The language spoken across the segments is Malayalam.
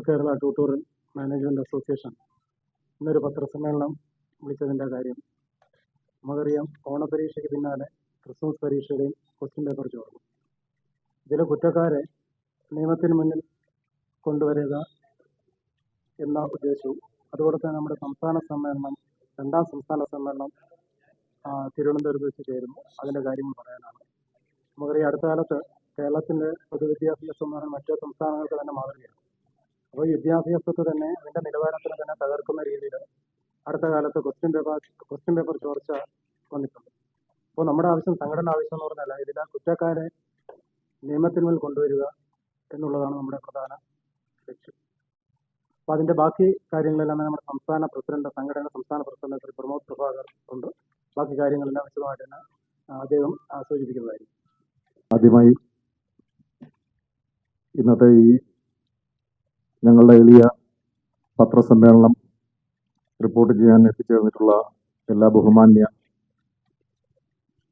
കേരള ട്യൂട്ടോറിയൽ മാനേജ്മെന്റ് അസോസിയേഷൻ ഇന്നൊരു പത്രസമ്മേളനം വിളിച്ചതിൻ്റെ കാര്യം നമുക്കറിയാം. ഓണപരീക്ഷയ്ക്ക് പിന്നാലെ ക്രിസ്മസ് പരീക്ഷയുടെയും ക്വസ്റ്റ്യൻ പേപ്പർ ചോർന്നു. ഇതിലെ കുറ്റക്കാരെ നിയമത്തിന് മുന്നിൽ കൊണ്ടുവരിക എന്ന ഉദ്ദേശവും അതുപോലെ തന്നെ നമ്മുടെ രണ്ടാം സംസ്ഥാന സമ്മേളനം തിരുവനന്തപുരത്ത് വെച്ച് ചേരുന്നു. അതിൻ്റെ കാര്യങ്ങൾ പറയാനാണ്. നമുക്കറിയാം, അടുത്ത കാലത്ത് കേരളത്തിൻ്റെ പൊതുവിദ്യാഭ്യാസം എന്ന് പറഞ്ഞാൽ മറ്റ് സംസ്ഥാനങ്ങൾക്ക് തന്നെ മാതൃകയാണ്. അപ്പോൾ ഈ വിദ്യാഭ്യാസത്തെ തന്നെ അതിൻ്റെ നിലവാരത്തിന് തന്നെ തകർക്കുന്ന രീതിയിൽ അടുത്ത കാലത്ത് ക്വസ്റ്റ്യൻ പേപ്പർ ചോർച്ച വന്നിട്ടുണ്ട്. അപ്പോൾ നമ്മുടെ ആവശ്യം, സംഘടന ആവശ്യം എന്ന് പറഞ്ഞാൽ ഇതിൽ കുറ്റക്കാരെ നിയമത്തിന്മേൽ കൊണ്ടുവരിക എന്നുള്ളതാണ് നമ്മുടെ പ്രധാന ലക്ഷ്യം. അപ്പോൾ അതിൻ്റെ ബാക്കി കാര്യങ്ങളെല്ലാം നമ്മുടെ സംഘടന സംസ്ഥാന പ്രസിഡന്റ് ശ്രീ പ്രമോദ് പ്രഭാകർ ഉണ്ട്. ബാക്കി കാര്യങ്ങളെല്ലാം വിശദമായിട്ട് തന്നെ അദ്ദേഹം സൂചിപ്പിക്കുന്നതായിരിക്കും. ആദ്യമായി ഇന്നത്തെ ഈ ഞങ്ങളുടെ എളിയ പത്രസമ്മേളനം റിപ്പോർട്ട് ചെയ്യാൻ എത്തിച്ചേർന്നിട്ടുള്ള എല്ലാ ബഹുമാന്യ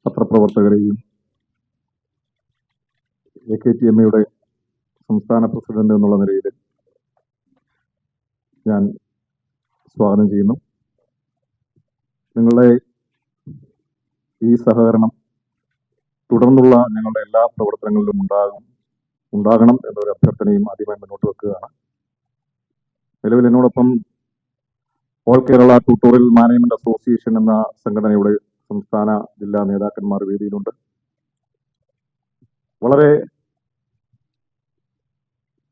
പത്രപ്രവർത്തകരെയും AKTMA സംസ്ഥാന പ്രസിഡന്റ് എന്നുള്ള നിലയിൽ ഞാൻ സ്വാഗതം ചെയ്യുന്നു. നിങ്ങളുടെ ഈ സഹകരണം തുടർന്നുള്ള ഞങ്ങളുടെ എല്ലാ പ്രവർത്തനങ്ങളിലും ഉണ്ടാകണം എന്നൊരു അഭ്യർത്ഥനയും ആദ്യമായി മുന്നോട്ട് വെക്കുകയാണ്. നിലവിൽ എന്നോടൊപ്പം all Kerala tutorial management association എന്ന സംഘടനയുടെ സംസ്ഥാന ജില്ലാ നേതാക്കന്മാർ വേദിയിലുണ്ട്. വളരെ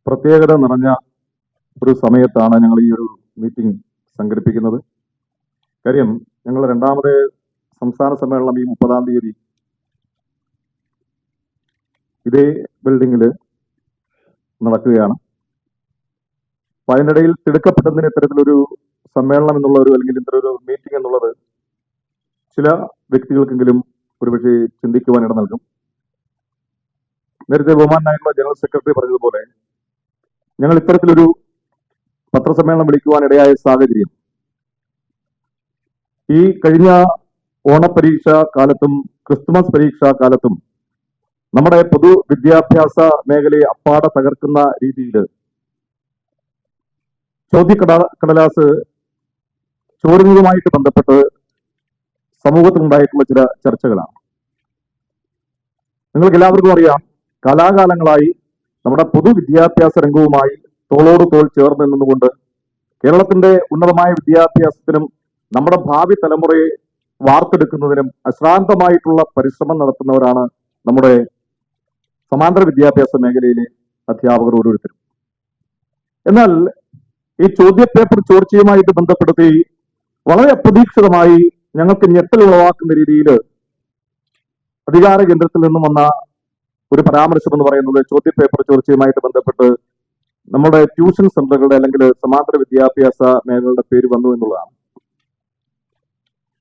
പ്രത്യേകത നിറഞ്ഞ ഒരു സമയത്താണ് ഞങ്ങൾ ഈ ഒരു മീറ്റിംഗ് സംഘടിപ്പിക്കുന്നത്. കാര്യം, ഞങ്ങൾ രണ്ടാമത് സംസ്ഥാന സമ്മേളനം ഈ 30-ാം തീയതി ഇതേ ബിൽഡിങ്ങിൽ നടക്കുകയാണ്. അപ്പൊ അതിനിടയിൽ തിടുക്കപ്പെട്ടതിന് ഇത്തരത്തിലൊരു സമ്മേളനം അല്ലെങ്കിൽ ഇത്തരൊരു മീറ്റിംഗ് എന്നുള്ളത് ചില വ്യക്തികൾക്കെങ്കിലും ഒരുപക്ഷെ ചിന്തിക്കുവാൻ ഇട നൽകും. നേരത്തെ ബഹുമാനായിട്ടുള്ള ജനറൽ സെക്രട്ടറി പറഞ്ഞതുപോലെ ഞങ്ങൾ ഇത്തരത്തിലൊരു പത്രസമ്മേളനം വിളിക്കുവാൻ ഇടയായ സാഹചര്യം ഈ കഴിഞ്ഞ ഓണപരീക്ഷാ കാലത്തും ക്രിസ്തുമസ് പരീക്ഷാ കാലത്തും നമ്മുടെ പൊതുവിദ്യാഭ്യാസ മേഖലയെ അപ്പാടെ തകർക്കുന്ന രീതിയിൽ ചോദ്യക്കടലാസ് ചോരുന്നതുമായിട്ട് ബന്ധപ്പെട്ട് സമൂഹത്തിലുണ്ടായിട്ടുള്ള ചില ചർച്ചകളാണ്. നിങ്ങൾക്ക് എല്ലാവർക്കും അറിയാം, കാലാകാലങ്ങളായി നമ്മുടെ പൊതുവിദ്യാഭ്യാസ രംഗവുമായി തോളോട് തോൾ ചേർന്ന് നിന്നുകൊണ്ട് കേരളത്തിന്റെ ഉന്നതമായ വിദ്യാഭ്യാസത്തിനും നമ്മുടെ ഭാവി തലമുറയെ വാർത്തെടുക്കുന്നതിനും അശ്രാന്തമായിട്ടുള്ള പരിശ്രമം നടത്തുന്നവരാണ് നമ്മുടെ സമാന്തര വിദ്യാഭ്യാസ മേഖലയിലെ അധ്യാപകർ ഓരോരുത്തരും. എന്നാൽ ഈ ചോദ്യപേപ്പർ ചോർച്ചയുമായിട്ട് ബന്ധപ്പെടുത്തി വളരെ അപ്രതീക്ഷിതമായി ഞങ്ങൾക്ക് ഞെട്ടൽ ഉളവാക്കുന്ന രീതിയിൽ അധികാര കേന്ദ്രത്തിൽ നിന്നും വന്ന ഒരു പരാമർശം എന്ന് പറയുന്നത് ചോദ്യപേപ്പർ ചോർച്ചയുമായിട്ട് ബന്ധപ്പെട്ട് നമ്മുടെ ട്യൂഷൻ സെന്ററുകളുടെ അല്ലെങ്കിൽ സമാന്തര വിദ്യാഭ്യാസ മേഖലകളുടെ പേര് വന്നു എന്നുള്ളതാണ്.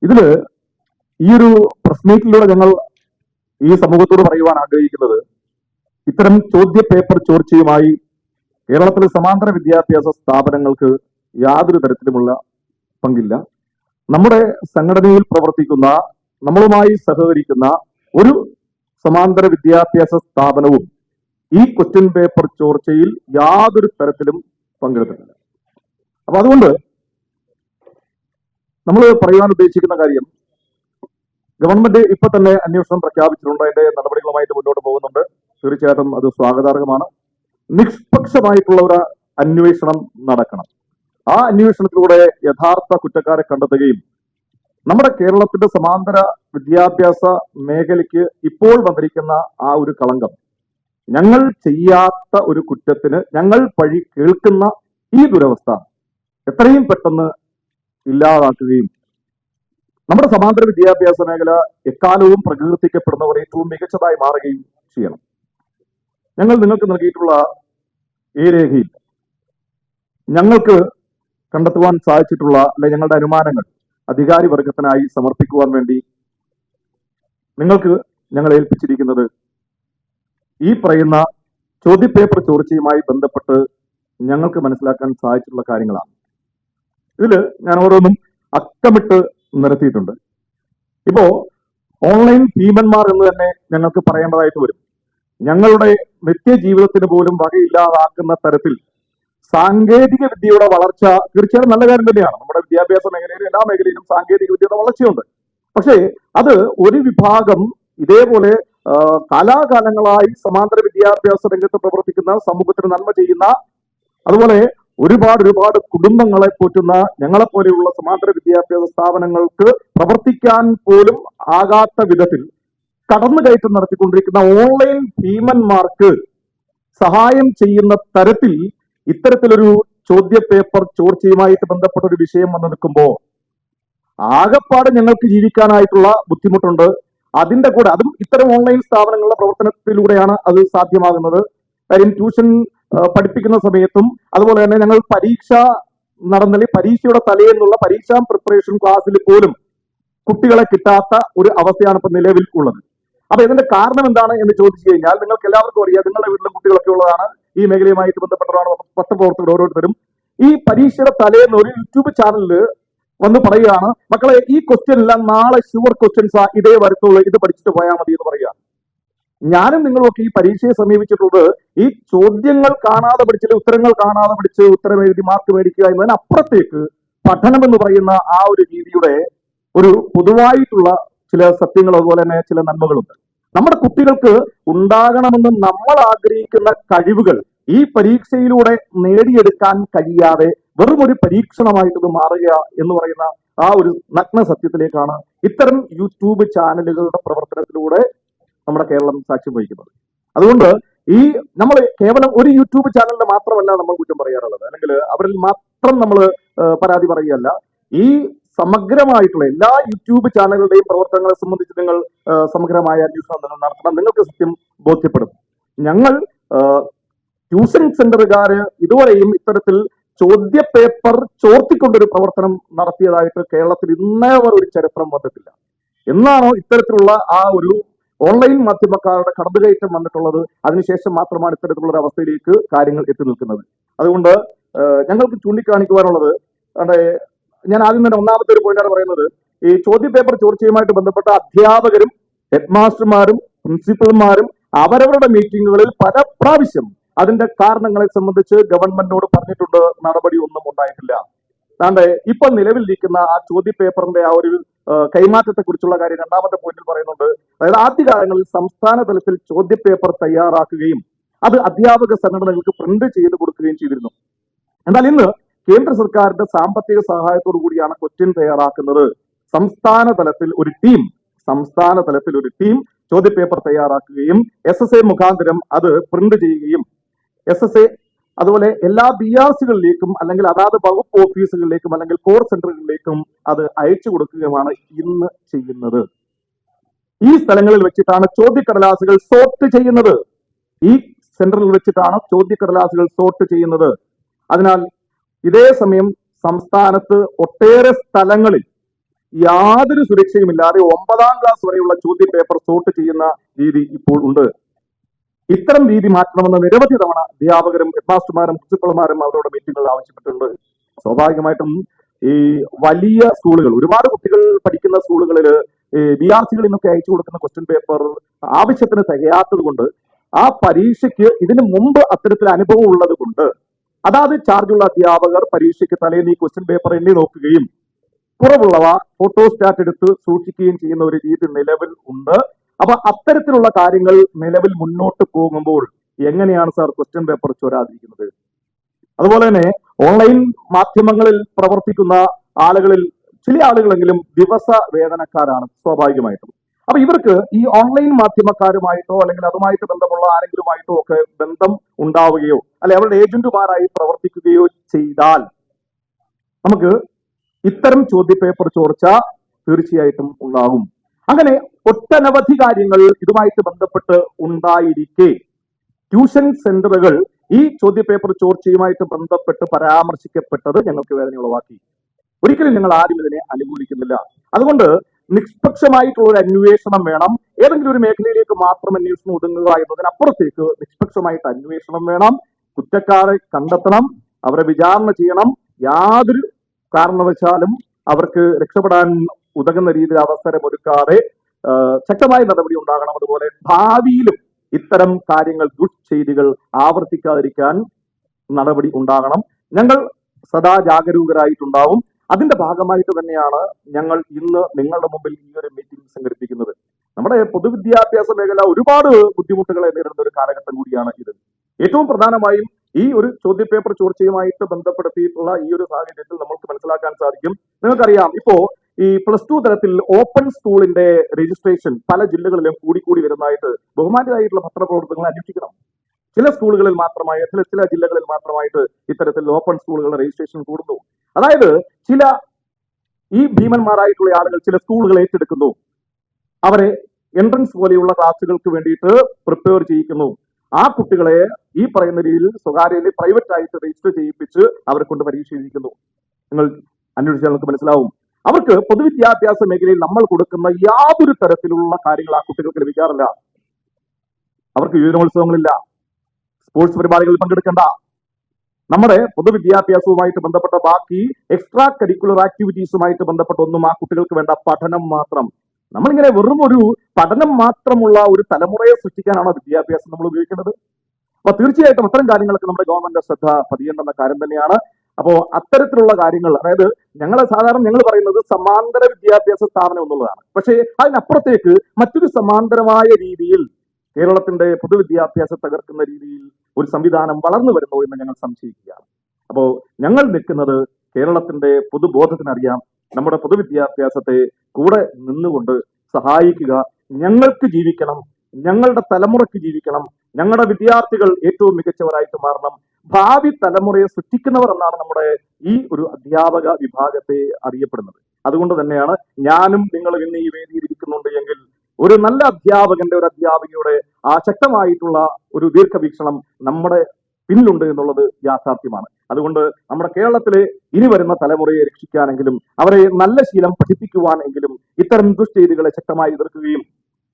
ഇതില് ഈ ഒരു പ്രസ് മീറ്റിലൂടെ ഞങ്ങൾ ഈ സമൂഹത്തോട് പറയുവാൻ ആഗ്രഹിക്കുന്നത്, ഇത്തരം ചോദ്യപേപ്പർ ചോർച്ചയുമായി കേരളത്തിലെ സമാന്തര വിദ്യാഭ്യാസ സ്ഥാപനങ്ങൾക്ക് യാതൊരു തരത്തിലുമുള്ള പങ്കില്ല. നമ്മുടെ സംഘടനയിൽ പ്രവർത്തിക്കുന്ന, നമ്മളുമായി സഹകരിക്കുന്ന ഒരു സമാന്തര വിദ്യാഭ്യാസ സ്ഥാപനവും ഈ ക്വസ്റ്റ്യൻ പേപ്പർ ചോർച്ചയിൽ യാതൊരു തരത്തിലും പങ്കെടുത്തിട്ടില്ല. അപ്പൊ അതുകൊണ്ട് നമ്മൾ പറയാൻ ഉദ്ദേശിക്കുന്ന കാര്യം, ഗവൺമെന്റ് ഇപ്പൊ തന്നെ അന്വേഷണം പ്രഖ്യാപിച്ചിട്ടുണ്ട്. അതിന്റെ നടപടികളുമായിട്ട് മുന്നോട്ട് പോകുന്നുണ്ട്. തീർച്ചയായിട്ടും അത് സ്വാഗതാർഹമാണ്. നിഷ്പക്ഷമായിട്ടുള്ള ഒരു അന്വേഷണം നടക്കണം. ആ അന്വേഷണത്തിലൂടെ യഥാർത്ഥ കുറ്റക്കാരെ കണ്ടെത്തുകയും നമ്മുടെ കേരളത്തിന്റെ സമാന്തര വിദ്യാഭ്യാസ മേഖലയ്ക്ക് ഇപ്പോൾ വന്നിരിക്കുന്ന ആ ഒരു കളങ്കം, ഞങ്ങൾ ചെയ്യാത്ത ഒരു കുറ്റത്തിന് ഞങ്ങൾ പഴി കേൾക്കുന്ന ഈ ദുരവസ്ഥ എത്രയും പെട്ടെന്ന് ഇല്ലാതാക്കുകയും നമ്മുടെ സമാന്തര വിദ്യാഭ്യാസ മേഖല എക്കാലവും പ്രകീർത്തിക്കപ്പെടുന്നവർ ഏറ്റവും മികച്ചതായി മാറുകയും ചെയ്യണം. ഞങ്ങൾ നിങ്ങൾക്ക് നൽകിയിട്ടുള്ള ഈ രേഖയിൽ ഞങ്ങൾക്ക് കണ്ടെത്തുവാൻ സാധിച്ചിട്ടുള്ള ഞങ്ങളുടെ അനുമാനങ്ങൾ അധികാരി വർഗത്തിനായി സമർപ്പിക്കുവാൻ വേണ്ടി നിങ്ങൾക്ക് ഞങ്ങൾ ഏൽപ്പിച്ചിരിക്കുന്നത് ഈ പറയുന്ന ചോദ്യപേപ്പർ ചോർച്ചയുമായി ബന്ധപ്പെട്ട് ഞങ്ങൾക്ക് മനസ്സിലാക്കാൻ സാധിച്ചിട്ടുള്ള കാര്യങ്ങളാണ്. ഇതിൽ ഞാൻ ഓരോന്നും അക്കമിട്ട് നിരത്തിയിട്ടുണ്ട്. ഇപ്പോ ഓൺലൈൻ ഭീമന്മാർ എന്ന് തന്നെ ഞങ്ങൾക്ക് പറയേണ്ടതായിട്ട് വരും. ഞങ്ങളുടെ നിത്യജീവിതത്തിന് പോലും വകയില്ലാതാക്കുന്ന തരത്തിൽ സാങ്കേതിക വിദ്യയുടെ വളർച്ച തീർച്ചയായും നല്ല കാര്യം തന്നെയാണ്. നമ്മുടെ വിദ്യാഭ്യാസ മേഖലയിലും എല്ലാ മേഖലയിലും സാങ്കേതിക വിദ്യയുടെ വളർച്ചയുണ്ട്. പക്ഷേ അത് ഒരു വിഭാഗം ഇതേപോലെ കാലാകാലങ്ങളായി സമാന്തര വിദ്യാഭ്യാസ രംഗത്ത് പ്രവർത്തിക്കുന്ന, സമൂഹത്തിന് നന്മ ചെയ്യുന്ന, അതുപോലെ ഒരുപാട് കുടുംബങ്ങളെ പോറ്റുന്ന ഞങ്ങളെപ്പോലെയുള്ള സമാന്തര വിദ്യാഭ്യാസ സ്ഥാപനങ്ങൾക്ക് പ്രവർത്തിക്കാൻ പോലും ആകാത്ത വിധത്തിൽ കടന്നുകയറ്റം നടത്തിക്കൊണ്ടിരിക്കുന്ന ഓൺലൈൻ ഭീമന്മാർക്ക് സഹായം ചെയ്യുന്ന തരത്തിൽ ഇത്തരത്തിലൊരു ചോദ്യപേപ്പർ ചോർച്ചയുമായിട്ട് ബന്ധപ്പെട്ട ഒരു വിഷയം വന്നു നിൽക്കുമ്പോൾ ആകെപ്പാട് ഞങ്ങൾക്ക് ജീവിക്കാനായിട്ടുള്ള ബുദ്ധിമുട്ടുണ്ട്. അതിന്റെ കൂടെ അതും ഇത്തരം ഓൺലൈൻ സ്ഥാപനങ്ങളുടെ പ്രവർത്തനത്തിലൂടെയാണ് അത് സാധ്യമാകുന്നത്. കാര്യം ട്യൂഷൻ പഠിപ്പിക്കുന്ന സമയത്തും അതുപോലെ തന്നെ ഞങ്ങൾ പരീക്ഷ നടന്നതിൽ പരീക്ഷയുടെ തലേന്നുള്ള പരീക്ഷാ പ്രിപ്പറേഷൻ ക്ലാസ്സിൽ പോലും കുട്ടികളെ കിട്ടാത്ത ഒരു അവസ്ഥയാണ് ഇപ്പൊ നിലവിൽ ഉള്ളത്. അപ്പൊ ഇതിന്റെ കാരണം എന്താണ് എന്ന് ചോദിച്ചു കഴിഞ്ഞാൽ നിങ്ങൾക്ക് എല്ലാവർക്കും അറിയാം, നിങ്ങളുടെ വീട്ടിലും കുട്ടികളൊക്കെ ഉള്ളതാണ്, ഈ മേഖലയുമായിട്ട് ബന്ധപ്പെട്ടതാണ് പത്രപ്രവർത്തകർ ഓരോരുത്തരും. ഈ പരീക്ഷയുടെ തലേന്ന് ഒരു യൂട്യൂബ് ചാനലിൽ വന്ന് പറയുകയാണ്, മക്കളെ ഈ ക്വസ്റ്റ്യൻ എല്ലാം നാളെ ഷുവർ ക്വസ്റ്റ്യൻസാ, ഇതേ വരത്തുള്ളൂ, ഇത് പഠിച്ചിട്ട് പോയാൽ മതി എന്ന് പറയുക. ഞാനും നിങ്ങളുമൊക്കെ ഈ പരീക്ഷയെ സമീപിച്ചിട്ടുള്ളത് ഈ ചോദ്യങ്ങൾ കാണാതെ പഠിച്ചില്ല, ഉത്തരങ്ങൾ കാണാതെ പഠിച്ച് ഉത്തരം എഴുതി മാർക്ക് മേടിക്കുക എന്നതിനപ്പുറത്തേക്ക് പഠനം എന്ന് പറയുന്ന ആ ഒരു രീതിയുടെ ഒരു പൊതുവായിട്ടുള്ള ചില സത്യങ്ങൾ അതുപോലെ തന്നെ ചില നന്മകളുണ്ട്. നമ്മുടെ കുട്ടികൾക്ക് ഉണ്ടാകണമെന്ന് നമ്മൾ ആഗ്രഹിക്കുന്ന കഴിവുകൾ ഈ പരീക്ഷയിലൂടെ നേടിയെടുക്കാൻ കഴിയാതെ വെറും ഒരു പരീക്ഷണമായിട്ട് മാറുക എന്ന് പറയുന്ന ആ ഒരു നഗ്ന സത്യത്തിലേക്കാണ് ഇത്തരം യൂട്യൂബ് ചാനലുകളുടെ പ്രവർത്തനത്തിലൂടെ നമ്മുടെ കേരളം സാക്ഷ്യം വഹിക്കുന്നത്. അതുകൊണ്ട് ഈ നമ്മൾ കേവലം ഒരു യൂട്യൂബ് ചാനലിന്റെ മാത്രമല്ല നമ്മൾ കുറ്റം പറയാറുള്ളത്, അല്ലെങ്കിൽ അവരിൽ മാത്രം നമ്മൾ പരാതി പറയുകയല്ല. ഈ സമഗ്രമായിട്ടുള്ള എല്ലാ യൂട്യൂബ് ചാനലുകളുടെയും പ്രവർത്തനങ്ങളെ സംബന്ധിച്ച് നിങ്ങൾ സമഗ്രമായ അന്വേഷണം നടത്തണം. നിങ്ങൾക്ക് സത്യം ബോധ്യപ്പെടും. ഞങ്ങൾ ട്യൂഷൻ സെന്ററുകാര് ഇതുവരെയും ഇത്തരത്തിൽ ചോദ്യപേപ്പർ ചോർത്തിക്കൊണ്ടൊരു പ്രവർത്തനം നടത്തിയതായിട്ട് കേരളത്തിൽ ഇന്നേ വരെ ഒരു ചരിത്രം വന്നിട്ടില്ല. എന്നാണോ ഇത്തരത്തിലുള്ള ആ ഒരു ഓൺലൈൻ മാധ്യമക്കാരുടെ കടന്നുകയറ്റം വന്നിട്ടുള്ളത്, അതിനുശേഷം മാത്രമാണ് ഇത്തരത്തിലുള്ള ഒരു അവസ്ഥയിലേക്ക് കാര്യങ്ങൾ എത്തി നിൽക്കുന്നത്. അതുകൊണ്ട് ഞങ്ങൾക്ക് ചൂണ്ടിക്കാണിക്കുവാനുള്ളത്, ഞാൻ ആദ്യം തന്നെ ഒന്നാമത്തെ ഒരു പോയിന്റാണ് പറയുന്നത്, ഈ ചോദ്യപേപ്പർ ചോർച്ചയുമായിട്ട് ബന്ധപ്പെട്ട അധ്യാപകരും ഹെഡ് മാസ്റ്റർമാരും പ്രിൻസിപ്പൽമാരും അവരവരുടെ മീറ്റിങ്ങുകളിൽ പല പ്രാവശ്യം അതിന്റെ കാരണങ്ങളെ സംബന്ധിച്ച് ഗവൺമെന്റിനോട് പറഞ്ഞിട്ടുണ്ട്. നടപടി ഒന്നും ഉണ്ടായിട്ടില്ല. അതാണ്ട് ഇപ്പൊ നിലവിലിരിക്കുന്ന ആ ചോദ്യപേപ്പറിന്റെ ആ ഒരു കൈമാറ്റത്തെ കുറിച്ചുള്ള കാര്യം രണ്ടാമത്തെ പോയിന്റിൽ പറയുന്നുണ്ട്. അതായത് ആദ്യകാലങ്ങളിൽ സംസ്ഥാന തലത്തിൽ ചോദ്യപേപ്പർ തയ്യാറാക്കുകയും അത് അധ്യാപക സംഘടനകൾക്ക് പ്രിന്റ് ചെയ്ത് കൊടുക്കുകയും ചെയ്തിരുന്നു. എന്നാൽ ഇന്ന് കേന്ദ്ര സർക്കാരിന്റെ സാമ്പത്തിക സഹായത്തോടു കൂടിയാണ് ക്വസ്റ്റ്യൻ തയ്യാറാക്കുന്നത്. സംസ്ഥാന തലത്തിൽ ഒരു ടീം ചോദ്യപേപ്പർ തയ്യാറാക്കുകയും SSA മുഖാന്തരം അത് പ്രിന്റ് ചെയ്യുകയും SSA അതുപോലെ എല്ലാ BRCകളിലേക്കും അല്ലെങ്കിൽ അതാത് വകുപ്പ് ഓഫീസുകളിലേക്കും അല്ലെങ്കിൽ കോർ സെന്ററുകളിലേക്കും അത് അയച്ചു കൊടുക്കുകയുമാണ് ഇന്ന് ചെയ്യുന്നത്. ഈ സ്ഥലങ്ങളിൽ വെച്ചിട്ടാണ് ചോദ്യക്കടലാസുകൾ സോർട്ട് ചെയ്യുന്നത്. ഈ സെന്ററിൽ വെച്ചിട്ടാണ് ചോദ്യക്കടലാസുകൾ സോർട്ട് ചെയ്യുന്നത്. അതിനാൽ ഇതേ സമയം സംസ്ഥാനത്ത് ഒട്ടേറെ സ്ഥലങ്ങളിൽ യാതൊരു സുരക്ഷയുമില്ലാതെ 9ാം ക്ലാസ് വരെയുള്ള ചോദ്യപേപ്പർ സോർട്ട് ചെയ്യുന്ന രീതി ഇപ്പോൾ ഉണ്ട്. ഇത്തരം രീതി മാറ്റണമെന്ന് നിരവധി തവണ അധ്യാപകരും ഹെഡ്മാസ്റ്റർമാരും പ്രിൻസിപ്പൽമാരും അവരുടെ മീറ്റിംഗുകളിൽ ആവശ്യപ്പെട്ടിട്ടുണ്ട്. സ്വാഭാവികമായിട്ടും ഈ വലിയ സ്കൂളുകൾ, ഒരുപാട് കുട്ടികൾ പഠിക്കുന്ന സ്കൂളുകളിൽ BRCകളിൽ നിന്നൊക്കെ അയച്ചു കൊടുക്കുന്ന ക്വസ്റ്റ്യൻ പേപ്പർ ആവശ്യത്തിന് തികയാത്തത് കൊണ്ട് ആ പരീക്ഷയ്ക്ക് ഇതിനു മുമ്പ് അത്തരത്തിൽ അനുഭവം ഉള്ളത് കൊണ്ട് അതാത് ചാർജുള്ള അധ്യാപകർ പരീക്ഷയ്ക്ക് തലേന്ന് ഈ ക്വസ്റ്റ്യൻ പേപ്പർ എണ്ണി നോക്കുകയും കുറവുള്ളവ ഫോട്ടോസ്റ്റാറ്റ് എടുത്ത് സൂക്ഷിക്കുകയും ചെയ്യുന്ന ഒരു രീതി നിലവിൽ ഉണ്ട്. അപ്പൊ അത്തരത്തിലുള്ള കാര്യങ്ങൾ നിലവിൽ മുന്നോട്ട് പോകുമ്പോൾ എങ്ങനെയാണ് സാർ ക്വസ്റ്റ്യൻ പേപ്പർ ചോരാതിരിക്കുന്നത്? അതുപോലെ തന്നെ ഓൺലൈൻ മാധ്യമങ്ങളിൽ പ്രവർത്തിക്കുന്ന ആളുകളിൽ ചില ആളുകളെങ്കിലും ദിവസ വേതനക്കാരാണ് സ്വാഭാവികമായിട്ടും. അപ്പൊ ഇവർക്ക് ഈ ഓൺലൈൻ മാധ്യമക്കാരുമായിട്ടോ അല്ലെങ്കിൽ അതുമായിട്ട് ബന്ധമുള്ള ആരെങ്കിലുമായിട്ടോ ഒക്കെ ബന്ധം ഉണ്ടാവുകയോ അല്ലെ അവരുടെ ഏജന്റുമാരായി പ്രവർത്തിക്കുകയോ ചെയ്താൽ നമുക്ക് ഇത്തരം ചോദ്യപേപ്പർ ചോർച്ച തീർച്ചയായിട്ടും ഉണ്ടാകും. അങ്ങനെ ഒട്ടനവധി കാര്യങ്ങൾ ഇതുമായിട്ട് ബന്ധപ്പെട്ട് ഉണ്ടായിരിക്കെ ട്യൂഷൻ സെന്ററുകൾ ഈ ചോദ്യപേപ്പർ ചോർച്ചയുമായിട്ട് ബന്ധപ്പെട്ട് പരാമർശിക്കപ്പെട്ടത് ഞങ്ങൾക്ക് വേദന ഉളവാക്കി. ഒരിക്കലും ഞങ്ങൾ ആരും ഇതിനെ അനുകൂലിക്കുന്നില്ല. അതുകൊണ്ട് നിഷ്പക്ഷമായിട്ടുള്ള ഒരു അന്വേഷണം വേണം. ഏതെങ്കിലും ഒരു മേഖലയിലേക്ക് മാത്രം അന്വേഷണം ഒതുങ്ങുക എന്നതിനപ്പുറത്തേക്ക് നിഷ്പക്ഷമായിട്ട് അന്വേഷണം വേണം. കുറ്റക്കാരെ കണ്ടെത്തണം, അവരെ വിചാരണ ചെയ്യണം. യാതൊരു കാരണവശാലും അവർക്ക് രക്ഷപ്പെടാൻ ഉതകുന്ന രീതിയിൽ അവസരം ഒരുക്കാതെ ശക്തമായ നടപടി ഉണ്ടാകണം. അതുപോലെ ഭാവിയിലും ഇത്തരം കാര്യങ്ങൾ ദുഷ്ചെയ്തികൾ ആവർത്തിക്കാതിരിക്കാൻ നടപടി ഉണ്ടാകണം. ഞങ്ങൾ സദാ ജാഗരൂകരായിട്ടുണ്ടാവും. അതിന്റെ ഭാഗമായിട്ട് തന്നെയാണ് ഞങ്ങൾ ഇന്ന് നിങ്ങളുടെ മുമ്പിൽ ഈ ഒരു മീറ്റിംഗ് സംഘടിപ്പിക്കുന്നത്. നമ്മുടെ പൊതുവിദ്യാഭ്യാസ മേഖല ഒരുപാട് ബുദ്ധിമുട്ടുകളെ നേരിടുന്ന ഒരു കാലഘട്ടം കൂടിയാണ് ഇത്. ഏറ്റവും പ്രധാനമായും ഈ ഒരു ചോദ്യപേപ്പർ ചോർച്ചയുമായിട്ട് ബന്ധപ്പെടുത്തിയിട്ടുള്ള ഈ ഒരു സാഹചര്യത്തിൽ നമുക്ക് മനസ്സിലാക്കാൻ സാധിക്കും. നിങ്ങൾക്കറിയാം, ഇപ്പോ ഈ +2 തലത്തിൽ ഓപ്പൺ സ്കൂളിന്റെ രജിസ്ട്രേഷൻ പല ജില്ലകളിലും കൂടിക്കൂടി വരുന്നതായിട്ട് ബഹുമാനിയായിട്ടുള്ള പത്രപ്രവർത്തകങ്ങൾ അന്വേഷിക്കണം. ചില സ്കൂളുകളിൽ മാത്രമായി ചില ജില്ലകളിൽ മാത്രമായിട്ട് ഇത്തരത്തിൽ ഓപ്പൺ സ്കൂളുകളുടെ രജിസ്ട്രേഷൻ കൂടുന്നു. അതായത് ചില ഈ ഭീമന്മാരായിട്ടുള്ള ആളുകൾ ചില സ്കൂളുകൾ ഏറ്റെടുക്കുന്നു, അവരെ എൻട്രൻസ് പോലെയുള്ള ക്ലാസുകൾക്ക് വേണ്ടിയിട്ട് പ്രിപ്പയർ ചെയ്യിക്കുന്നു. ആ കുട്ടികളെ ഈ പറയുന്ന രീതിയിൽ സ്വകാര്യയിൽ പ്രൈവറ്റ് ആയിട്ട് രജിസ്റ്റർ ചെയ്യിപ്പിച്ച് അവരെ കൊണ്ട് പരീക്ഷ എഴുതിക്കുന്നു. നിങ്ങൾ അന്വേഷിച്ചാൽ നിങ്ങൾക്ക് മനസ്സിലാവും. അവർക്ക് പൊതുവിദ്യാഭ്യാസ മേഖലയിൽ നമ്മൾ കൊടുക്കുന്ന യാതൊരു തരത്തിലുള്ള കാര്യങ്ങൾ ആ കുട്ടികൾക്ക് ലഭിക്കാറില്ല. അവർക്ക് യുവജനോത്സവങ്ങളില്ല, സ്പോർട്സ് പരിപാടികളിൽ പങ്കെടുക്കേണ്ട, നമ്മുടെ പൊതുവിദ്യാഭ്യാസവുമായിട്ട് ബന്ധപ്പെട്ട ബാക്കി എക്സ്ട്രാ കരിക്കുലർ ആക്ടിവിറ്റീസുമായിട്ട് ബന്ധപ്പെട്ട ഒന്നും ആ കുട്ടികൾക്ക് വേണ്ട, പഠനം മാത്രം. നമ്മളിങ്ങനെ വെറും ഒരു പഠനം മാത്രമുള്ള ഒരു തലമുറയെ സൃഷ്ടിക്കാനാണ് വിദ്യാഭ്യാസം നമ്മൾ ഉപയോഗിക്കേണ്ടത്. അപ്പൊ തീർച്ചയായിട്ടും അത്തരം കാര്യങ്ങൾക്ക് നമ്മുടെ ഗവൺമെന്റ് ശ്രദ്ധ പതിയേണ്ടെന്ന കാര്യം തന്നെയാണ്. അപ്പോ അത്തരത്തിലുള്ള കാര്യങ്ങൾ, അതായത് സാധാരണ ഞങ്ങൾ പറയുന്നത് സമാന്തര വിദ്യാഭ്യാസ സ്ഥാപനം എന്നുള്ളതാണ്. പക്ഷേ അതിനപ്പുറത്തേക്ക് മറ്റൊരു സമാന്തരമായ രീതിയിൽ കേരളത്തിന്റെ പൊതുവിദ്യാഭ്യാസം തകർക്കുന്ന രീതിയിൽ ഒരു സംവിധാനം വളർന്നു വരുന്നു എന്ന് ഞങ്ങൾ സംശയിക്കുകയാണ്. അപ്പോ ഞങ്ങൾ നിൽക്കുന്നത് കേരളത്തിന്റെ പൊതുബോധത്തിനറിയാം, നമ്മുടെ പൊതുവിദ്യാഭ്യാസത്തെ കൂടെ നിന്നുകൊണ്ട് സഹായിക്കുക. ഞങ്ങൾക്ക് ജീവിക്കണം, ഞങ്ങളുടെ തലമുറയ്ക്ക് ജീവിക്കണം, ഞങ്ങളുടെ വിദ്യാർത്ഥികൾ ഏറ്റവും മികച്ചവരായിട്ട് മാറണം, ഭാവി തലമുറയെ സൃഷ്ടിക്കുന്നവർ എന്നാണ് നമ്മുടെ ഈ ഒരു അധ്യാപക വിഭാഗത്തെ അറിയപ്പെടുന്നത്. അതുകൊണ്ട് തന്നെയാണ് ഞാനും നിങ്ങളും ഇന്ന് ഈ വേദിയിൽ ഇരിക്കുന്നുണ്ട് എങ്കിൽ ഒരു നല്ല അധ്യാപകന്റെ, ഒരു അധ്യാപികയുടെ ആ ശക്തമായിട്ടുള്ള ഒരു ദീർഘവീക്ഷണം നമ്മുടെ പിന്നിലുണ്ട് എന്നുള്ളത് യാഥാർത്ഥ്യമാണ്. അതുകൊണ്ട് നമ്മുടെ കേരളത്തിലെ ഇനി വരുന്ന തലമുറയെ രക്ഷിക്കാനെങ്കിലും അവരെ നല്ല ശീലം പഠിപ്പിക്കുവാനെങ്കിലും ഇത്തരം ദുഷ്ചെയ്തികളെ ശക്തമായി എതിർക്കുകയും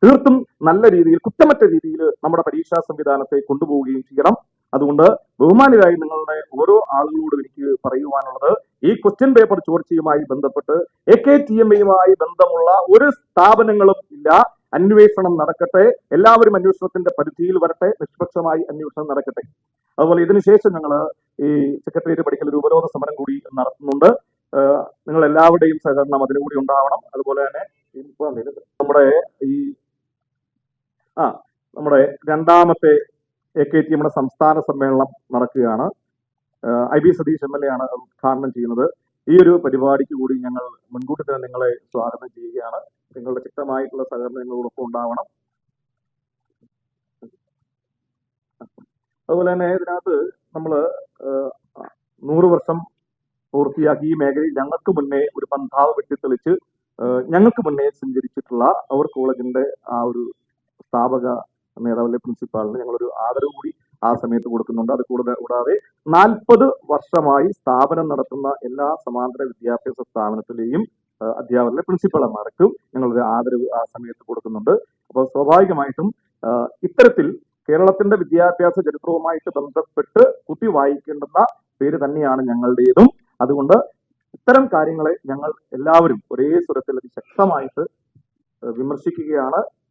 തീർത്തും നല്ല രീതിയിൽ, കുറ്റമറ്റ രീതിയിൽ നമ്മുടെ പരീക്ഷാ സംവിധാനത്തെ കൊണ്ടുപോവുകയും ചെയ്യണം. അതുകൊണ്ട് ബഹുമാനിയായി നിങ്ങളുടെ ഓരോ ആളുകളോടും എനിക്ക് പറയുവാനുള്ളത്, ഈ ക്വസ്റ്റ്യൻ പേപ്പർ ചോർച്ചയുമായി ബന്ധപ്പെട്ട് AKTMA ബന്ധമുള്ള ഒരു സ്ഥാപനങ്ങളും ഇല്ല. അന്വേഷണം നടക്കട്ടെ, എല്ലാവരും അന്വേഷണത്തിന്റെ പരിധിയിൽ വരട്ടെ, നിഷ്പക്ഷമായി അന്വേഷണം നടക്കട്ടെ. അതുപോലെ ഇതിനുശേഷം ഞങ്ങൾ ഈ സെക്രട്ടേറിയറ്റ് പഠിക്കൽ ഒരു ഉപരോധ സമരം കൂടി നടത്തുന്നുണ്ട്. നിങ്ങൾ എല്ലാവരുടെയും സഹകരണം അതിനുകൂടി ഉണ്ടാവണം. അതുപോലെ തന്നെ നമ്മുടെ ഈ നമ്മുടെ രണ്ടാമത്തെ AKTMA സംസ്ഥാന സമ്മേളനം നടക്കുകയാണ്. IB സതീഷ് MLA ആണ് ഉദ്ഘാടനം ചെയ്യുന്നത്. ഈ ഒരു പരിപാടിക്ക് കൂടി ഞങ്ങൾ മുൻകൂട്ടി തന്നെ നിങ്ങളെ സ്വാഗതം ചെയ്യുകയാണ്. നിങ്ങളുടെ ശക്തമായിട്ടുള്ള സഹകരണം നിങ്ങളോടൊപ്പം ഉണ്ടാവണം. അതുപോലെ തന്നെ ഇതിനകത്ത് നമ്മൾ 100 വർഷം പൂർത്തിയാക്കി ഈ മേഖലയിൽ ഞങ്ങൾക്ക് മുന്നേ ഒരു പന്ഥാവ് വെട്ടിത്തെളിച്ച് ഞങ്ങൾക്ക് മുന്നേ സഞ്ചരിച്ചിട്ടുള്ള അവർ കോളേജിന്റെ ആ ഒരു സ്ഥാപക നേതാവിലെ പ്രിൻസിപ്പാളിന് ഞങ്ങളൊരു ആദരവ് കൂടി ആ സമയത്ത് കൊടുക്കുന്നുണ്ട്. അത് കൂടാതെ 40 വർഷമായി സ്ഥാപനം നടത്തുന്ന എല്ലാ സമാന്തര വിദ്യാഭ്യാസ സ്ഥാപനത്തിലെയും അധ്യാപകരുടെ പ്രിൻസിപ്പൽമാർക്കും ഞങ്ങളൊരു ആദരവ് ആ സമയത്ത് കൊടുക്കുന്നുണ്ട്. അപ്പോൾ സ്വാഭാവികമായിട്ടും ഇത്തരത്തിൽ കേരളത്തിന്റെ വിദ്യാഭ്യാസ ചരിത്രവുമായിട്ട് ബന്ധപ്പെട്ട് കുട്ടി വായിക്കേണ്ടുന്ന പേര് തന്നെയാണ് ഞങ്ങളുടേതും. അതുകൊണ്ട് ഇത്തരം കാര്യങ്ങളെ ഞങ്ങൾ എല്ലാവരും ഒരേ സ്വരത്തിൽ അതിശക്തമായിട്ട് വിമർശിക്കുകയാണ്.